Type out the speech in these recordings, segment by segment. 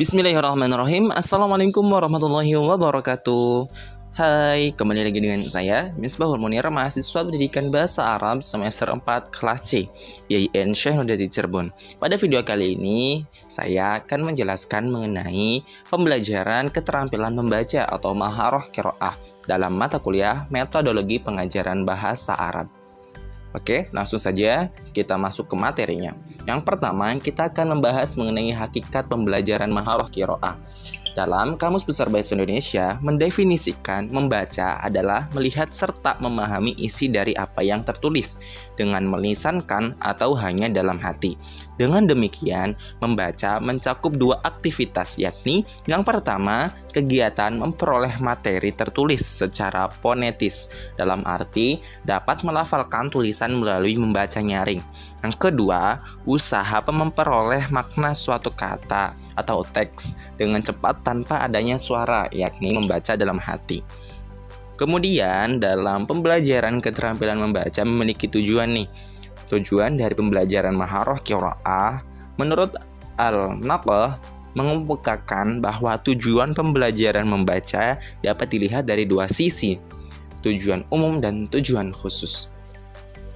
Bismillahirrahmanirrahim. Assalamualaikum warahmatullahi wabarakatuh. Hai, kembali lagi dengan saya Misbahul Munir, mahasiswa pendidikan bahasa Arab semester 4 kelas C YIN Syekh Nurjati Cirebon. Pada video kali ini saya akan menjelaskan mengenai pembelajaran keterampilan membaca atau maharah qiraah dalam mata kuliah metodologi pengajaran bahasa Arab. Oke, langsung saja kita masuk ke materinya. Yang pertama, kita akan membahas mengenai hakikat pembelajaran maharah qiraah. Dalam Kamus Besar Bahasa Indonesia, mendefinisikan membaca adalah melihat serta memahami isi dari apa yang tertulis dengan melisankan atau hanya dalam hati. Dengan demikian, membaca mencakup dua aktivitas, yakni yang pertama, kegiatan memperoleh materi tertulis secara fonetis, dalam arti dapat melafalkan tulisan melalui membaca nyaring. Yang kedua, usaha memperoleh makna suatu kata atau teks dengan cepat tanpa adanya suara, yakni membaca dalam hati. Kemudian, dalam pembelajaran keterampilan membaca memiliki tujuan nih. Tujuan dari pembelajaran maharah qiraah menurut Al-Naqah mengemukakan bahwa tujuan pembelajaran membaca dapat dilihat dari dua sisi, tujuan umum dan tujuan khusus.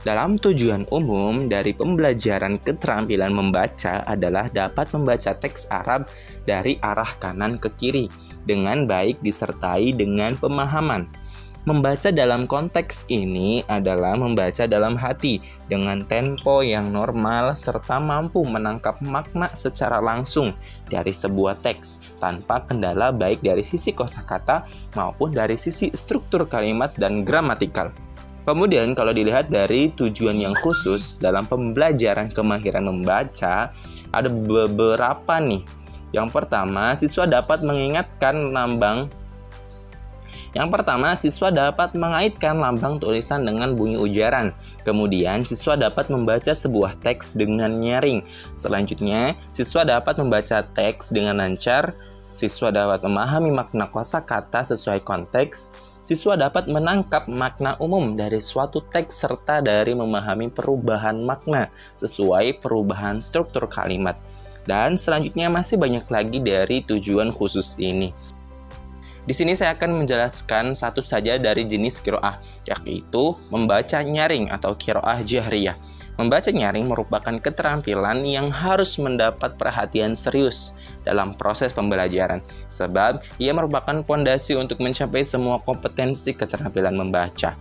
Dalam tujuan umum dari pembelajaran keterampilan membaca adalah dapat membaca teks Arab dari arah kanan ke kiri dengan baik disertai dengan pemahaman. Membaca dalam konteks ini adalah membaca dalam hati dengan tempo yang normal serta mampu menangkap makna secara langsung dari sebuah teks tanpa kendala baik dari sisi kosakata maupun dari sisi struktur kalimat dan gramatikal. Kemudian kalau dilihat dari tujuan yang khusus dalam pembelajaran kemahiran membaca, ada beberapa nih. Yang pertama, siswa dapat mengaitkan lambang tulisan dengan bunyi ujaran. Kemudian, siswa dapat membaca sebuah teks dengan nyaring. Selanjutnya, siswa dapat membaca teks dengan lancar. Siswa dapat memahami makna kosakata sesuai konteks. Siswa dapat menangkap makna umum dari suatu teks serta dari memahami perubahan makna sesuai perubahan struktur kalimat. Dan selanjutnya masih banyak lagi dari tujuan khusus ini. Di sini saya akan menjelaskan satu saja dari jenis qiraah, yaitu membaca nyaring atau qiraah jahriyah. Membaca nyaring merupakan keterampilan yang harus mendapat perhatian serius dalam proses pembelajaran, sebab ia merupakan fondasi untuk mencapai semua kompetensi keterampilan membaca.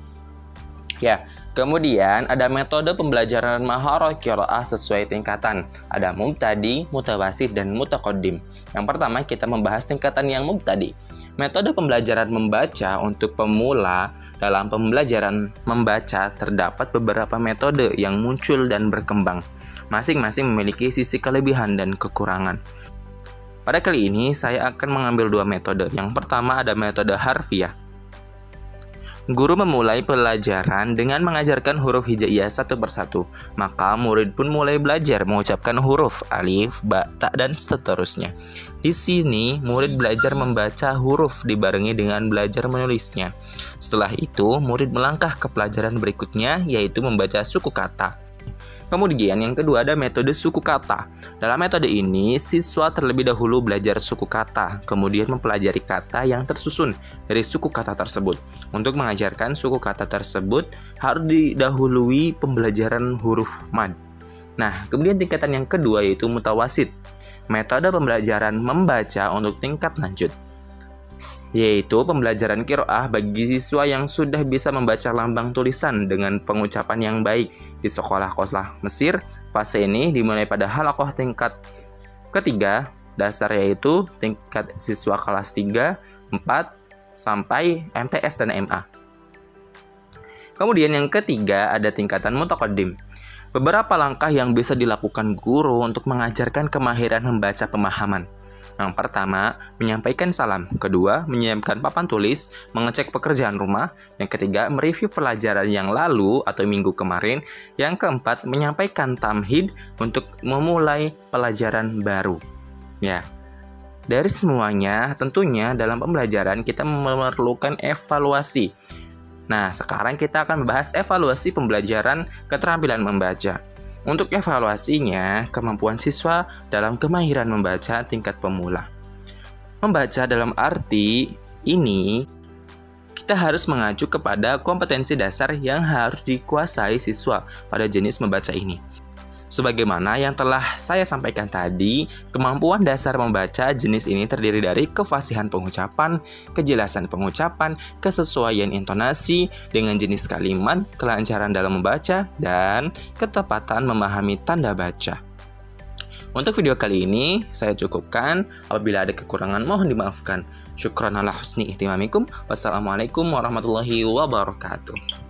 Ya, kemudian ada metode pembelajaran maharah qiraah sesuai tingkatan. Ada mubtadi, mutawasit, dan mutaqaddim. Yang pertama kita membahas tingkatan yang mubtadi. Metode pembelajaran membaca untuk pemula. Dalam pembelajaran membaca terdapat beberapa metode yang muncul dan berkembang. Masing-masing memiliki sisi kelebihan dan kekurangan. Pada kali ini saya akan mengambil dua metode. Yang pertama ada metode harfiah. Guru memulai pelajaran dengan mengajarkan huruf hijaiyah satu persatu. Maka murid pun mulai belajar mengucapkan huruf alif, ba, ta, dan seterusnya. Di sini murid belajar membaca huruf dibarengi dengan belajar menulisnya. Setelah itu murid melangkah ke pelajaran berikutnya, yaitu membaca suku kata. Kemudian yang kedua ada metode suku kata. Dalam metode ini, siswa terlebih dahulu belajar suku kata, kemudian mempelajari kata yang tersusun dari suku kata tersebut. Untuk mengajarkan suku kata tersebut, harus didahului pembelajaran huruf mad. Nah, kemudian tingkatan yang kedua yaitu mutawasit. Metode pembelajaran membaca untuk tingkat lanjut, yaitu pembelajaran qiraah bagi siswa yang sudah bisa membaca lambang tulisan dengan pengucapan yang baik. Di sekolah-sekolah Mesir, fase ini dimulai pada halaqah tingkat ketiga dasar, yaitu tingkat siswa kelas 3, 4, sampai MTS dan MA. Kemudian yang ketiga ada tingkatan mutaqaddim. Beberapa langkah yang bisa dilakukan guru untuk mengajarkan kemahiran membaca pemahaman. Yang pertama, menyampaikan salam. Kedua, menyiapkan papan tulis, mengecek pekerjaan rumah. Yang ketiga, mereview pelajaran yang lalu atau minggu kemarin. Yang keempat, menyampaikan tamhid untuk memulai pelajaran baru. Ya, dari semuanya, tentunya dalam pembelajaran kita memerlukan evaluasi. Nah, sekarang kita akan membahas evaluasi pembelajaran keterampilan membaca. Untuk evaluasinya, kemampuan siswa dalam kemahiran membaca tingkat pemula. Membaca dalam arti ini, kita harus mengacu kepada kompetensi dasar yang harus dikuasai siswa pada jenis membaca ini. Sebagaimana yang telah saya sampaikan tadi, kemampuan dasar membaca jenis ini terdiri dari kefasihan pengucapan, kejelasan pengucapan, kesesuaian intonasi dengan jenis kalimat, kelancaran dalam membaca, dan ketepatan memahami tanda baca. Untuk video kali ini, saya cukupkan. Apabila ada kekurangan, mohon dimaafkan. Syukran ala husni ihtimamikum. Wassalamualaikum warahmatullahi wabarakatuh.